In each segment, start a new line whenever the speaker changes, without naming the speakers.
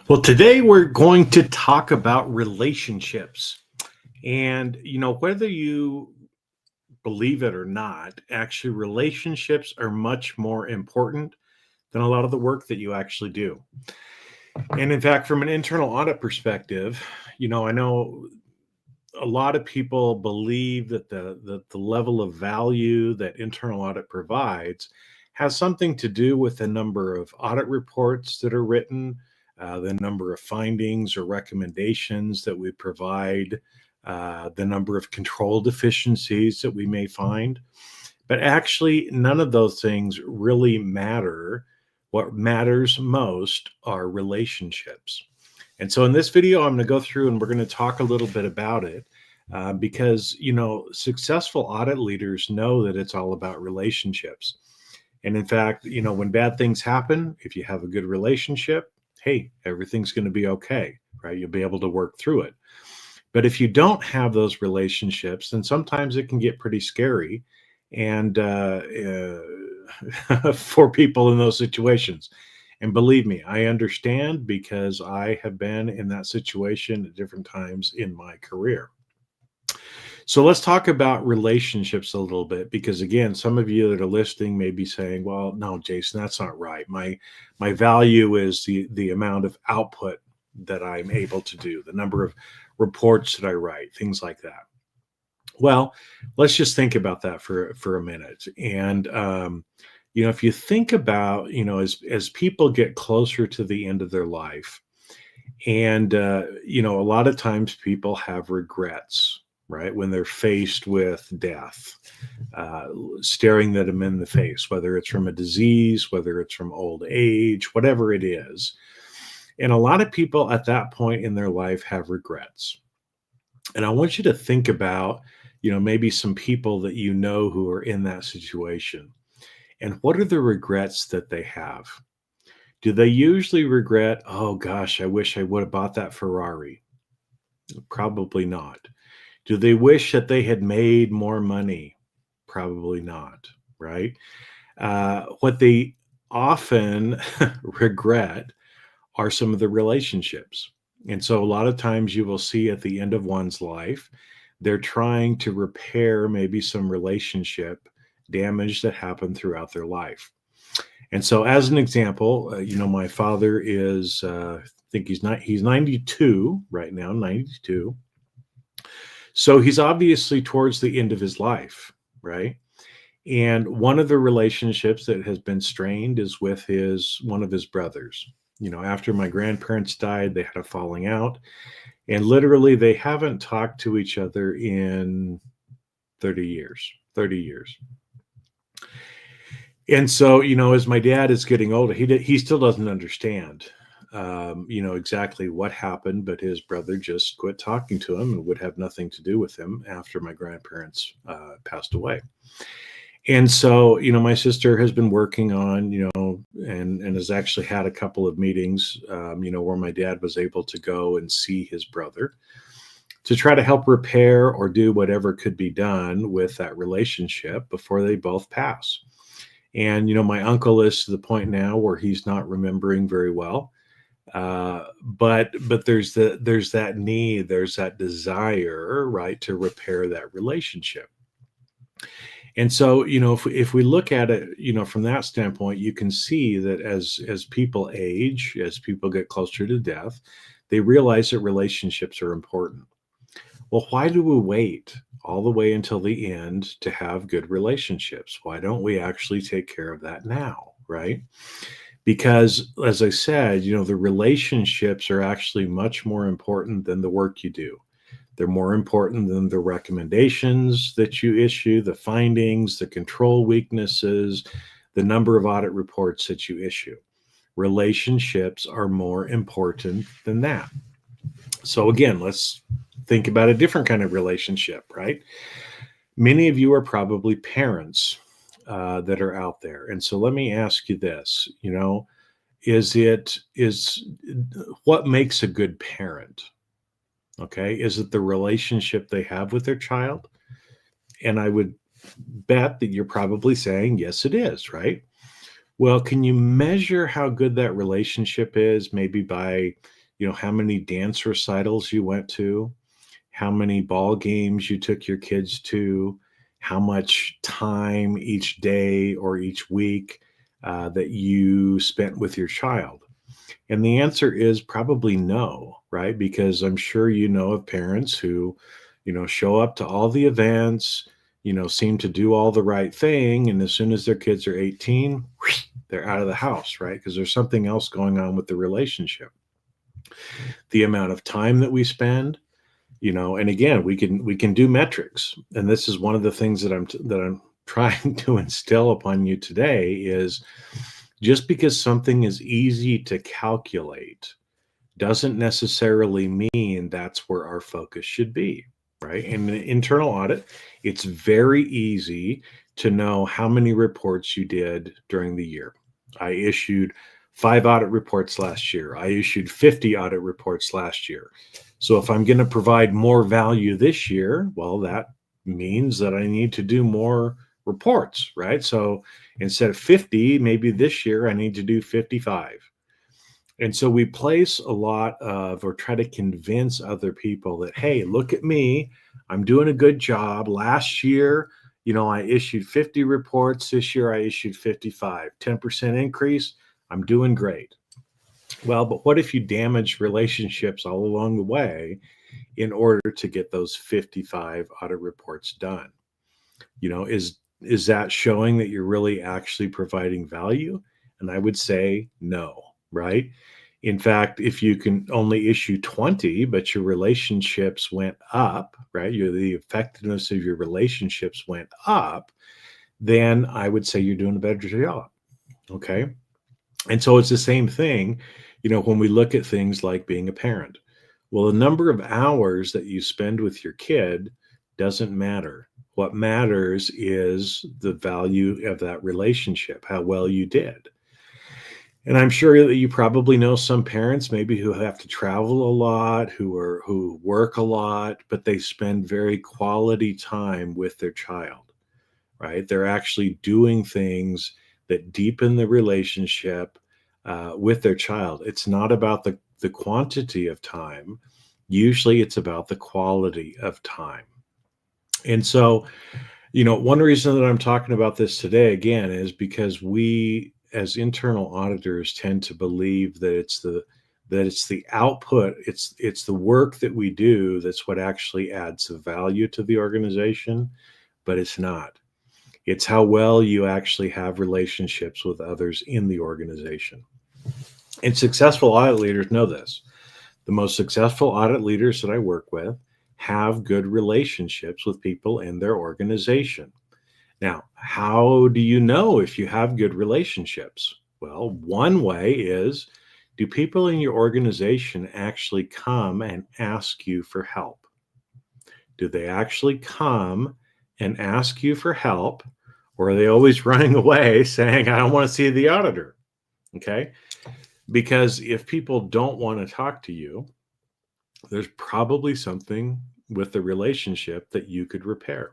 Well, today we're going to talk about relationships. And, whether you believe it or not, actually, relationships are much more important than a lot of the work that you actually do. And in fact, from an internal audit perspective, I know a lot of people believe that the level of value that internal audit provides has something to do with the number of audit reports that are written, the number of findings or recommendations that we provide, the number of control deficiencies that we may find. But actually, none of those things really matter. What matters most are relationships. And so in this video, I'm going to go through and we're going to talk a little bit about it because, successful audit leaders know that it's all about relationships. And in fact, when bad things happen, if you have a good relationship, hey, everything's going to be okay, right? You'll be able to work through it. But if you don't have those relationships, then sometimes it can get pretty scary and for people in those situations. And believe me, I understand because I have been in that situation at different times in my career. So let's talk about relationships a little bit, because again, some of you that are listening may be saying, well, no, Jason, that's not right. My value is the amount of output that I'm able to do, the number of reports that I write, things like that. Well, let's just think about that for a minute. And if you think about, as people get closer to the end of their life, and a lot of times people have regrets, right? When they're faced with death, staring them in the face, whether it's from a disease, whether it's from old age, whatever it is. And a lot of people at that point in their life have regrets. And I want you to think about, maybe some people that who are in that situation. And what are the regrets that they have? Do they usually regret, oh gosh, I wish I would have bought that Ferrari? Probably not. Do they wish that they had made more money? Probably not, right? What they often regret are some of the relationships. And so a lot of times you will see at the end of one's life, they're trying to repair maybe some relationship damage that happened throughout their life. And so as an example, my father is, I think he's 92 right now, 92. So he's obviously towards the end of his life, right? And one of the relationships that has been strained is with one of his brothers. After my grandparents died, they had a falling out, and literally they haven't talked to each other in 30 years. And so, as my dad is getting older, he still doesn't understand, exactly what happened, but his brother just quit talking to him and would have nothing to do with him after my grandparents passed away. And so, my sister has been working on, and has actually had a couple of meetings, where my dad was able to go and see his brother to try to help repair or do whatever could be done with that relationship before they both pass. And, my uncle is to the point now where he's not remembering very well. But there's that need, there's that desire, right, to repair that relationship. And so, if we look at it, from that standpoint, you can see that as people age, as people get closer to death, they realize that relationships are important. Well, why do we wait all the way until the end to have good relationships? Why don't we actually take care of that now, right? Because, as I said, the relationships are actually much more important than the work you do. They're more important than the recommendations that you issue, the findings, the control weaknesses, the number of audit reports that you issue. Relationships are more important than that. So again, let's think about a different kind of relationship, right? Many of you are probably parents that are out there. And so let me ask you this, what makes a good parent? Okay. Is it the relationship they have with their child? And I would bet that you're probably saying, yes, it is, right? Well, can you measure how good that relationship is maybe by how many dance recitals you went to, how many ball games you took your kids to, how much time each day or each week that you spent with your child? And the answer is probably no, right? Because I'm sure you know of parents who, show up to all the events, seem to do all the right thing. And as soon as their kids are 18, they're out of the house, right? Because there's something else going on with the relationship. The amount of time that we spend, and again, we can do metrics. And this is one of the things that I'm trying to instill upon you today is just because something is easy to calculate doesn't necessarily mean that's where our focus should be, right? In an internal audit, it's very easy to know how many reports you did during the year. I issued 5 audit reports last year. I issued 50 audit reports last year. So if I'm going to provide more value this year, well, that means that I need to do more reports, right? So instead of 50, maybe this year I need to do 55. And so we place a lot of, or try to convince other people that, hey, look at me, I'm doing a good job. Last year, I issued 50 reports. This year I issued 55, 10% increase. I'm doing great. Well, but what if you damage relationships all along the way in order to get those 55 audit reports done? Is that showing that you're really actually providing value? And I would say no, right? In fact, if you can only issue 20, but your relationships went up, right? The effectiveness of your relationships went up, then I would say you're doing a better job. Okay. And so it's the same thing, when we look at things like being a parent. Well, the number of hours that you spend with your kid doesn't matter. What matters is the value of that relationship, how well you did. And I'm sure that you probably know some parents maybe who have to travel a lot, who work a lot, but they spend very quality time with their child, right? They're actually doing things that deepen the relationship with their child. It's not about the quantity of time. Usually it's about the quality of time. And so, one reason that I'm talking about this today, again, is because we as internal auditors tend to believe that it's the output, it's the work that we do that's what actually adds the value to the organization, but it's not. It's how well you actually have relationships with others in the organization. And successful audit leaders know this. The most successful audit leaders that I work with have good relationships with people in their organization. Now, how do you know if you have good relationships? Well, one way is, do people in your organization actually come and ask you for help? Do they actually come and ask you for help? Or are they always running away saying, I don't want to see the auditor? Okay. Because if people don't want to talk to you, there's probably something with the relationship that you could repair.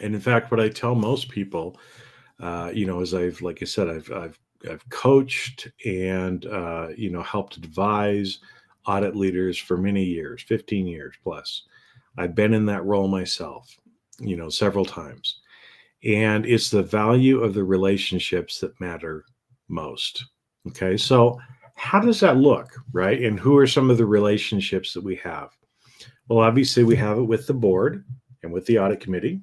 And in fact, what I tell most people, is like I said, I've coached and helped advise audit leaders for many years, 15 years plus. I've been in that role myself, several times. And it's the value of the relationships that matter most. Okay, so how does that look, right? And who are some of the relationships that we have? Well, obviously, we have it with the board and with the audit committee.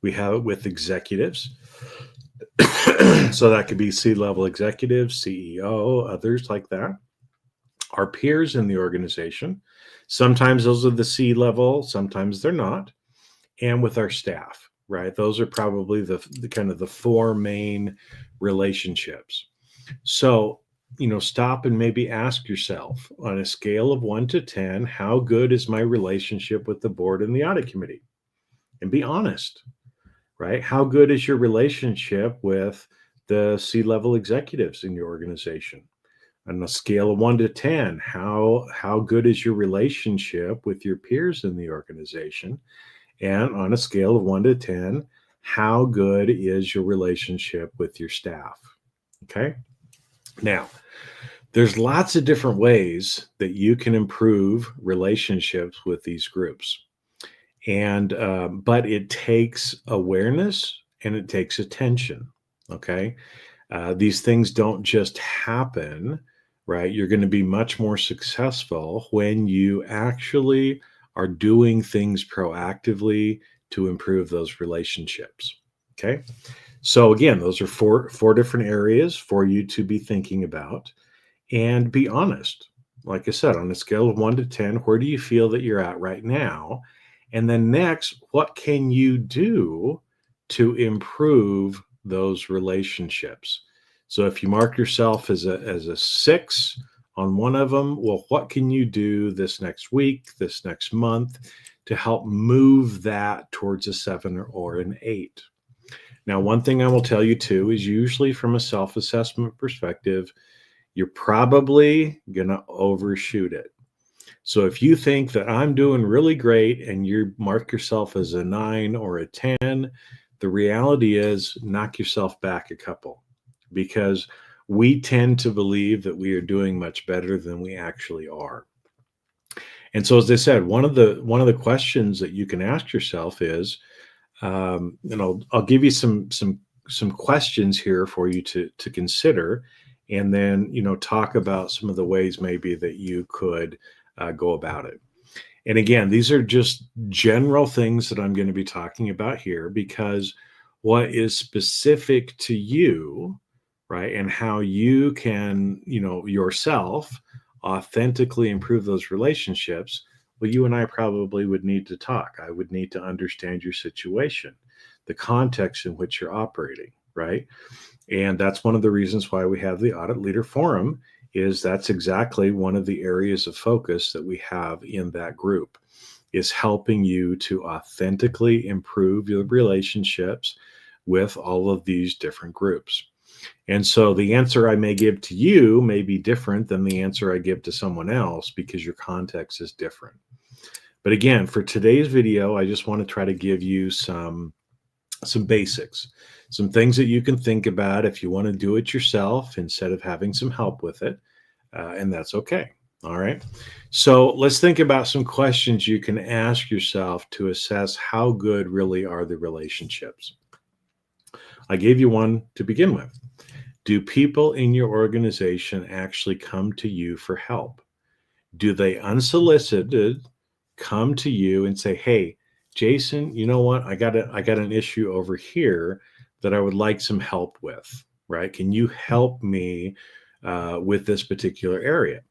We have it with executives. So that could be C-level executives, CEO, others like that. Our peers in the organization. Sometimes those are the C-level, sometimes they're not. And with our staff, right? Those are probably the kind of the 4 main relationships. So, stop and maybe ask yourself, on a scale of 1 to 10, how good is my relationship with the board and the audit committee? And be honest, right? How good is your relationship with the C-level executives in your organization? On a scale of 1 to 10, how good is your relationship with your peers in the organization? And on a scale of 1 to 10, how good is your relationship with your staff? Okay. Now, There's lots of different ways that you can improve relationships with these groups. And but it takes awareness and it takes attention. Okay. These things don't just happen, right? You're going to be much more successful when you actually are doing things proactively to improve those relationships. Okay. So again, those are four different areas for you to be thinking about, and be honest. Like I said, on a scale of 1 to 10, where do you feel that you're at right now? And then next, what can you do to improve those relationships? So if you mark yourself as a 6 on one of them, well, what can you do this next week, this next month to help move that towards a 7 or an 8? Now, one thing I will tell you too is usually from a self-assessment perspective, you're probably going to overshoot it. So if you think that I'm doing really great and you mark yourself as a 9 or a 10, the reality is knock yourself back a couple, because we tend to believe that we are doing much better than we actually are. And so, as I said, one of the questions that you can ask yourself is, I'll give you some questions here for you to consider, and then talk about some of the ways maybe that you could go about it. And again, these are just general things that I'm going to be talking about here, because what is specific to you, right, and how you can yourself authentically improve those relationships. Well, you and I probably would need to talk. I would need to understand your situation, the context in which you're operating, right? And that's one of the reasons why we have the Audit Leader Forum, is that's exactly one of the areas of focus that we have in that group, is helping you to authentically improve your relationships with all of these different groups. And so the answer I may give to you may be different than the answer I give to someone else, because your context is different. But again, for today's video, I just want to try to give you some basics, some things that you can think about if you want to do it yourself instead of having some help with it. And that's okay. All right. So let's think about some questions you can ask yourself to assess how good really are the relationships. I gave you one to begin with. Do people in your organization actually come to you for help? Do they unsolicited come to you and say, "Hey, Jason, you know what? I got an issue over here that I would like some help with, right? Can you help me with this particular area?"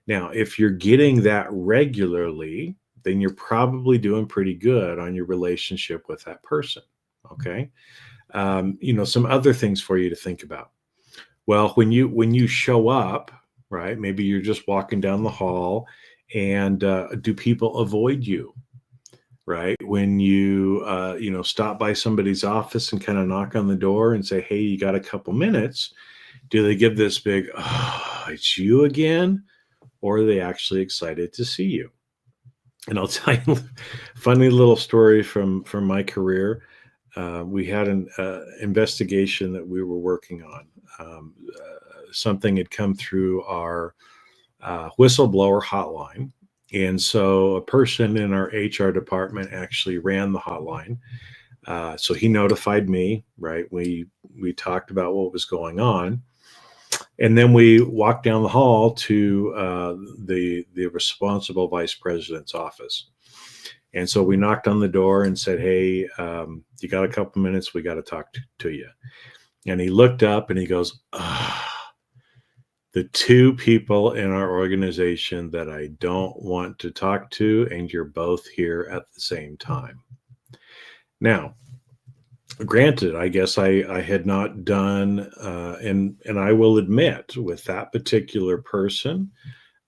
Now, if you're getting that regularly, then you're probably doing pretty good on your relationship with that person. Okay. Some other things for you to think about. Well, when you show up, right? Maybe you're just walking down the hall, and do people avoid you, right? When you stop by somebody's office and kind of knock on the door and say, "Hey, you got a couple minutes?" Do they give this big, "Oh, it's you again," or are they actually excited to see you? And I'll tell you a funny little story from my career. We had an investigation that we were working on. Something had come through our whistleblower hotline. And so a person in our HR department actually ran the hotline. So he notified me, right? We talked about what was going on. And then we walked down the hall to the responsible vice president's office. And so we knocked on the door and said, "Hey, you got a couple minutes? We got to talk to you." And he looked up and he goes, "The two people in our organization that I don't want to talk to, and you're both here at the same time." Now, granted, I guess I had not done, and I will admit, with that particular person,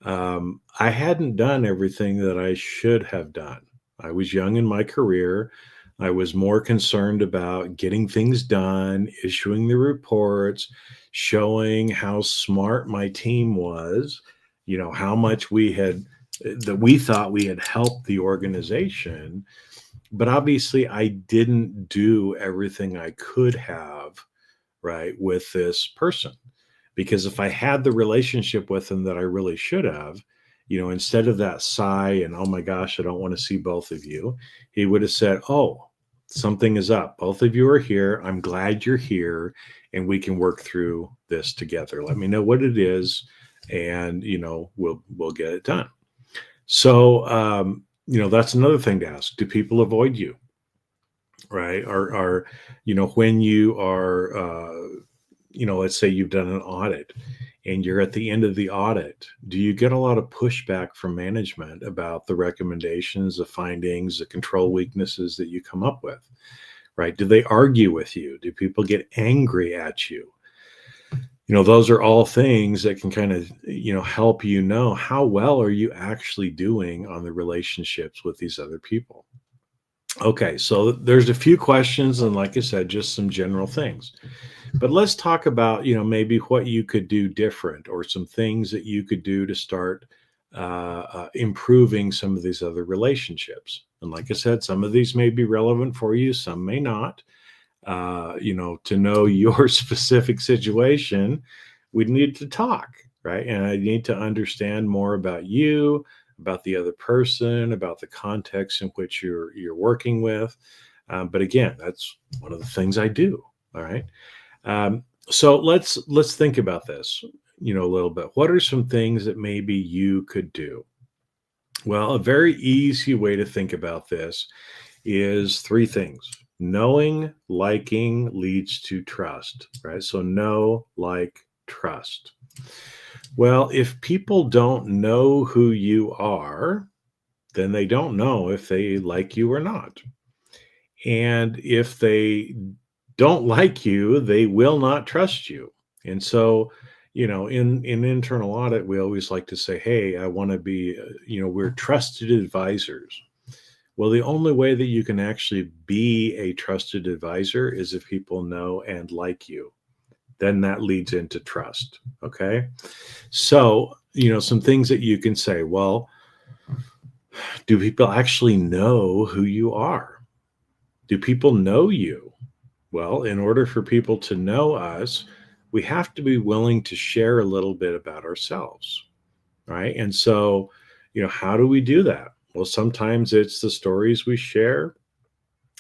I hadn't done everything that I should have done. I was young in my career. I was more concerned about getting things done, issuing the reports, showing how smart my team was, how much that we thought we had helped the organization. But obviously, I didn't do everything I could have, right, with this person. Because if I had the relationship with him that I really should have, instead of that sigh and, oh my gosh, I don't want to see both of you, he would have said, oh, something is up. Both of you are here. I'm glad you're here, and we can work through this together. Let me know what it is, and we'll get it done. So that's another thing to ask. Do people avoid you? Right? Or when you are let's say you've done an audit and you're at the end of the audit, do you get a lot of pushback from management about the recommendations, the findings, the control weaknesses that you come up with? Right? Do they argue with you? Do people get angry at you? Those are all things that can kind of, help know how well are you actually doing on the relationships with these other people. Okay, so there's a few questions, and like I said, just some general things. But let's talk about, maybe what you could do different, or some things that you could do to start improving some of these other relationships. And like I said, some of these may be relevant for you, some may not. To know your specific situation, we need to talk, right? And I need to understand more about you, about the other person, about the context in which you're working with. But again, that's one of the things I do. All right. So let's think about this, a little bit. What are some things that maybe you could do? Well, a very easy way to think about this is three things. Knowing, liking leads to trust, right? So know, like, trust. Well, if people don't know who you are, then they don't know if they like you or not. And if they don't like you, they will not trust you. And so, in internal audit, we always like to say, hey, I want to be, we're trusted advisors. Well, the only way that you can actually be a trusted advisor is if people know and like you. Then that leads into trust. Okay. So, some things that you can say, well, do people actually know who you are? Do people know you? Well, in order for people to know us, we have to be willing to share a little bit about ourselves. Right. And so, how do we do that? Well, sometimes it's the stories we share.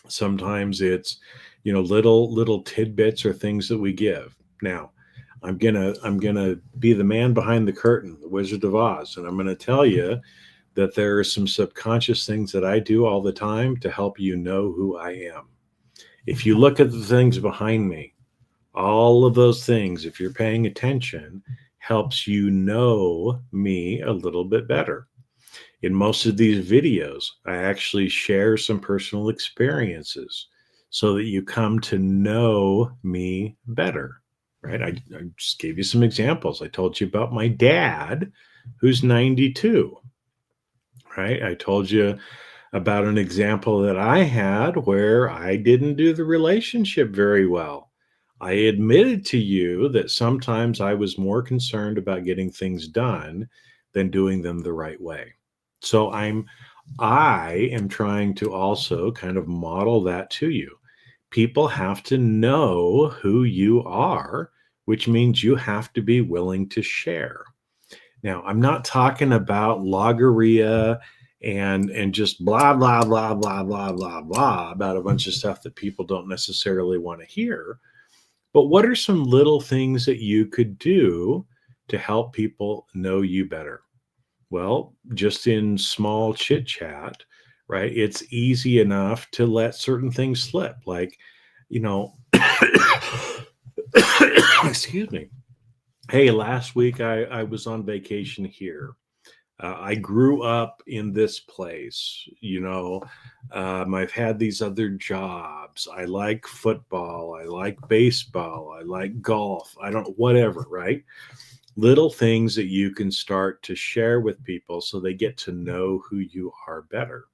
Sometimes it's, little tidbits or things that we give. Now, I'm gonna be the man behind the curtain, the Wizard of Oz, and I'm gonna tell you that there are some subconscious things that I do all the time to help you know who I am. If you look at the things behind me, all of those things, if you're paying attention, helps you know me a little bit better. In most of these videos, I actually share some personal experiences so that you come to know me better, right? I just gave you some examples. I told you about my dad, who's 92, right? I told you about an example that I had where I didn't do the relationship very well. I admitted to you that sometimes I was more concerned about getting things done than doing them the right way. So I am trying to also kind of model that to you. People have to know who you are, which means you have to be willing to share. Now, I'm not talking about logorrhea and just blah blah blah blah blah blah blah about a bunch of stuff that people don't necessarily want to hear. But what are some little things that you could do to help people know you better? Well, just in small chit chat, right? It's easy enough to let certain things slip. Like, excuse me. Hey, last week I was on vacation here. I grew up in this place. I've had these other jobs. I like football. I like baseball. I like golf. I don't, whatever, right? Little things that you can start to share with people so they get to know who you are better.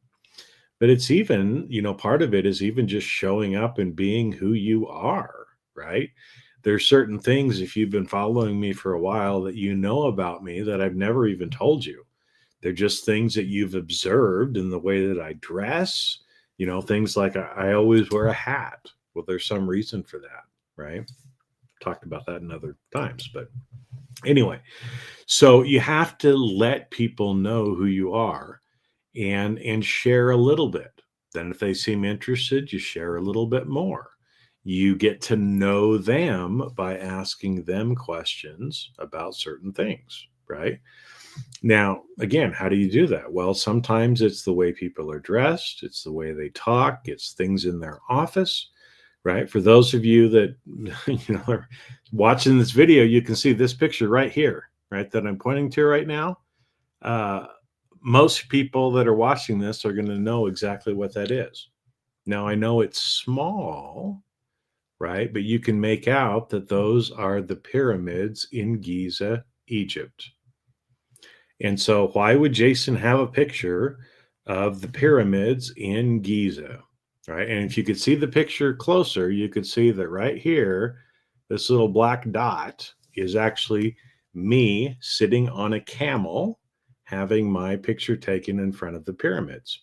But it's even, part of it is even just showing up and being who you are, right? There's certain things, if you've been following me for a while, that you know about me that I've never even told you. They're just things that you've observed in the way that I dress, things like I always wear a hat. Well, there's some reason for that, right? talked about that in other times. But anyway, so you have to let people know who you are and share a little bit. Then if they seem interested, you share a little bit more. You get to know them by asking them questions about certain things, right? Now, again, how do you do that? Well, sometimes it's the way people are dressed, it's the way they talk, it's things in their office, right? For those of you that are watching this video, you can see this picture right here, right, that I'm pointing to right now. Most people that are watching this are going to know exactly what that is. Now, I know it's small, right? But you can make out that those are the pyramids in Giza, Egypt. And so why would Jason have a picture of the pyramids in Giza, right? And if you could see the picture closer, you could see that right here, this little black dot is actually me sitting on a camel having my picture taken in front of the pyramids.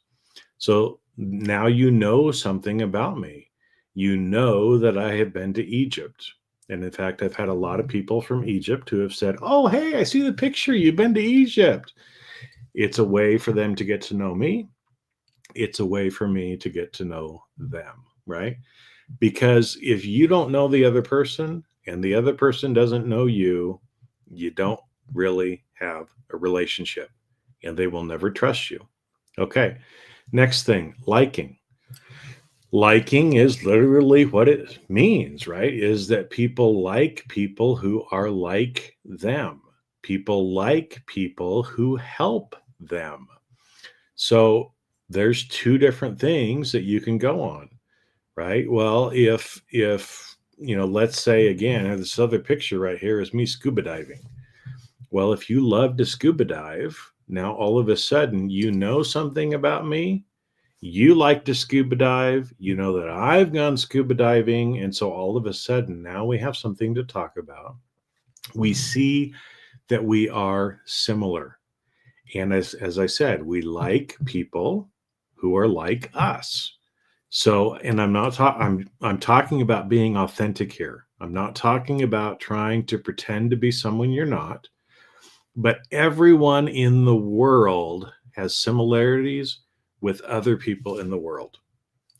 So now you know something about me. You know that I have been to Egypt. And in fact, I've had a lot of people from Egypt who have said, "Oh, hey, I see the picture. You've been to Egypt." It's a way for them to get to know me. It's a way for me to get to know them, right? Because if you don't know the other person and the other person doesn't know you, you don't really have a relationship and they will never trust you. Okay. Next thing, liking. Liking is literally what it means, right? Is that people like people who are like them. People like people who help them. So there's two different things that you can go on, right? Well, if let's say again, this other picture right here is me scuba diving. Well, if you love to scuba dive, now all of a sudden you know something about me. You like to scuba dive. You know that I've gone scuba diving. And so all of a sudden, now we have something to talk about. We see that we are similar. And as I said, we like people who are like us. So, and I'm talking about being authentic here. I'm not talking about trying to pretend to be someone you're not. But everyone in the world has similarities with other people in the world.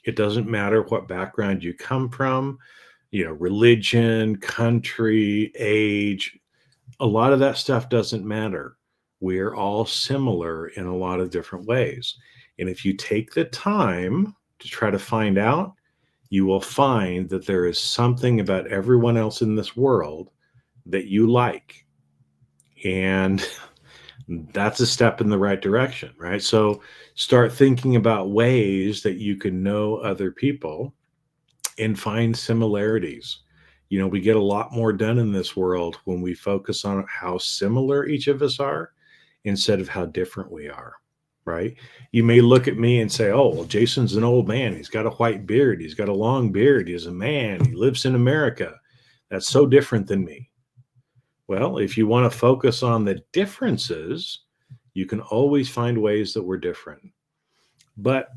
It doesn't matter what background you come from, religion, country, age, a lot of that stuff doesn't matter. We're all similar in a lot of different ways. And if you take the time to try to find out, you will find that there is something about everyone else in this world that you like. And that's a step in the right direction, right? So start thinking about ways that you can know other people and find similarities. We get a lot more done in this world when we focus on how similar each of us are instead of how different we are, right? You may look at me and say, "Oh, well, Jason's an old man. He's got a white beard. He's got a long beard. He's a man. He lives in America. That's so different than me." Well, if you want to focus on the differences, you can always find ways that we're different. But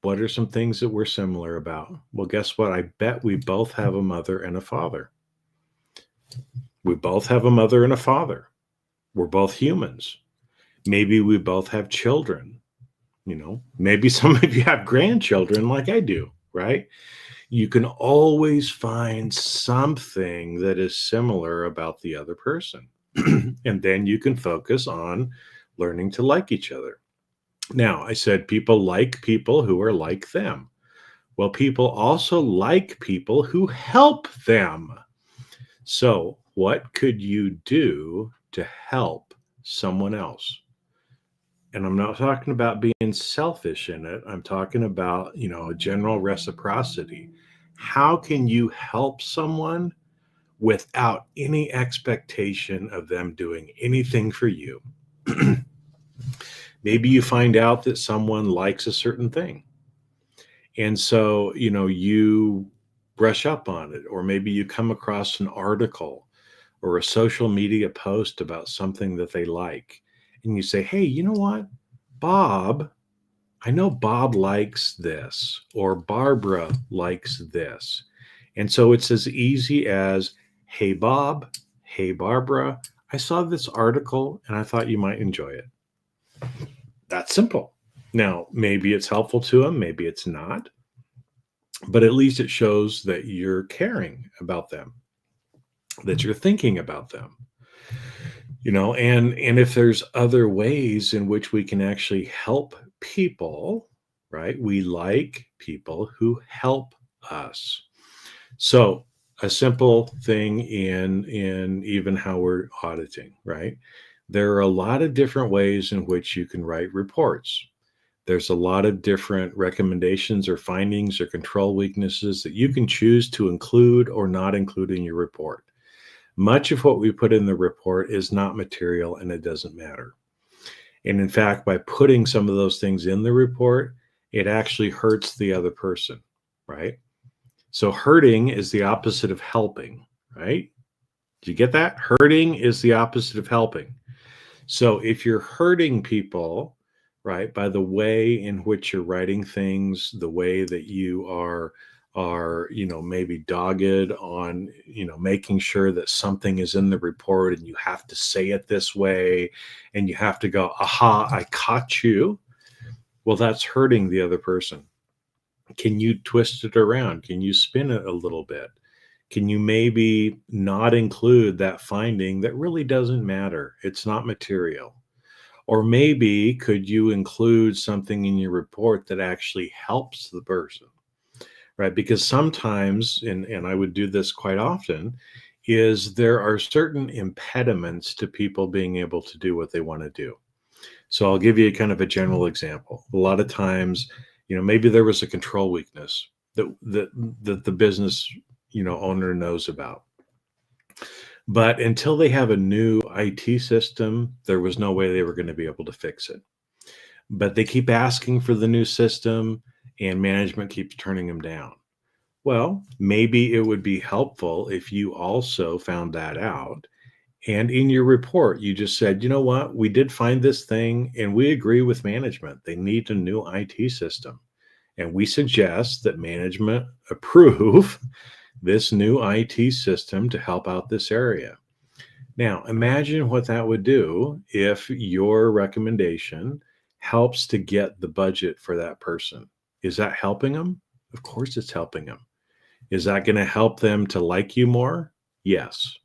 what are some things that we're similar about? Well, guess what? I bet we both have a mother and a father. We both have a mother and a father. We're both humans. Maybe we both have children. Maybe some of you have grandchildren like I do, right? You can always find something that is similar about the other person. And then you can focus on learning to like each other. Now, I said people like people who are like them. Well, people also like people who help them. So, what could you do to help someone else? And I'm not talking about being selfish in it. I'm talking about, a general reciprocity. How can you help someone without any expectation of them doing anything for you? Maybe you find out that someone likes a certain thing. And so, you brush up on it, or maybe you come across an article or a social media post about something that they like. And you say, "Hey, you know what? I know Bob likes this, or Barbara likes this." And so it's as easy as, Hey, Bob. Hey, Barbara. I saw this article and I thought you might enjoy it. That's simple. Now, maybe it's helpful to them, maybe it's not, but at least it shows that you're caring about them, that you're thinking about them. And if there's other ways in which we can actually help people, right? We like people who help us. So a simple thing in even how we're auditing, right? There are a lot of different ways in which you can write reports. There's a lot of different recommendations or findings or control weaknesses that you can choose to include or not include in your report. Much of what we put in the report is not material and it doesn't matter. And in fact, by putting some of those things in the report, it actually hurts the other person, right? So hurting is the opposite of helping, right? Do you get that? Hurting is the opposite of helping. So if you're hurting people, right, by the way in which you're writing things, the way that you are maybe dogged on making sure that something is in the report and you have to say it this way and you have to go, aha, I caught you. Well, that's hurting the other person. Can you twist it around? Can you spin it a little bit? Can you maybe not include that finding that really doesn't matter? It's not material. Or maybe could you include something in your report that actually helps the person, right? Because sometimes, and I would do this quite often, is there are certain impediments to people being able to do what they want to do. So I'll give you kind of a general example. A lot of times, maybe there was a control weakness that the business, owner knows about. But until they have a new IT system, there was no way they were going to be able to fix it. But they keep asking for the new system and management keeps turning them down. Well, maybe it would be helpful if you also found that out. And in your report, you just said, you know what, we did find this thing and we agree with management. They need a new IT system. And we suggest that management approve this new IT system to help out this area. Now, imagine what that would do if your recommendation helps to get the budget for that person. Is that helping them? Of course, it's helping them. Is that going to help them to like you more? Yes.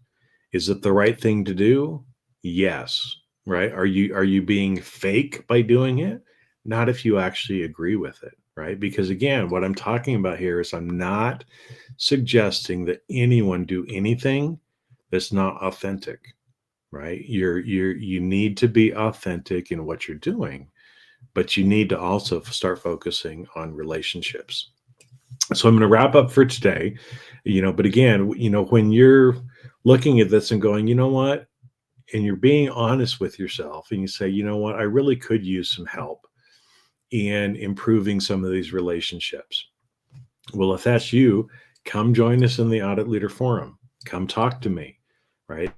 Is it the right thing to do? Yes. Right? Are you being fake by doing it? Not if you actually agree with it, right? Because again, what I'm talking about here is I'm not suggesting that anyone do anything that's not authentic, right? You need to be authentic in what you're doing, but you need to also start focusing on relationships. So I'm going to wrap up for today, but again, when you're looking at this and going, you know what, and you're being honest with yourself and you say, you know what, I really could use some help in improving some of these relationships. Well, if that's you, come join us in the Audit Leader Forum. Come talk to me, right?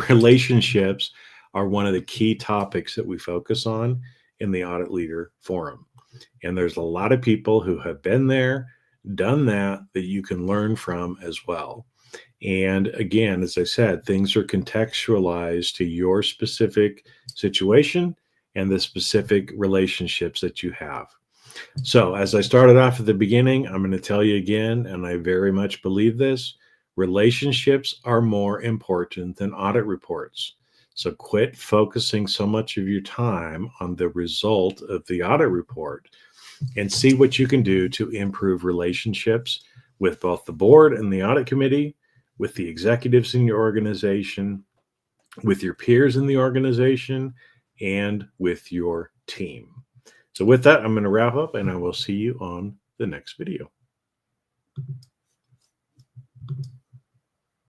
Relationships are one of the key topics that we focus on in the Audit Leader Forum. And there's a lot of people who have been there, done that you can learn from as well. And again, as I said, things are contextualized to your specific situation and the specific relationships that you have. So as I started off at the beginning, I'm going to tell you again, and I very much believe this, relationships are more important than audit reports. So quit focusing so much of your time on the result of the audit report and see what you can do to improve relationships with both the board and the audit committee, with the executives in your organization, with your peers in the organization, and with your team. So with that, I'm going to wrap up and I will see you on the next video.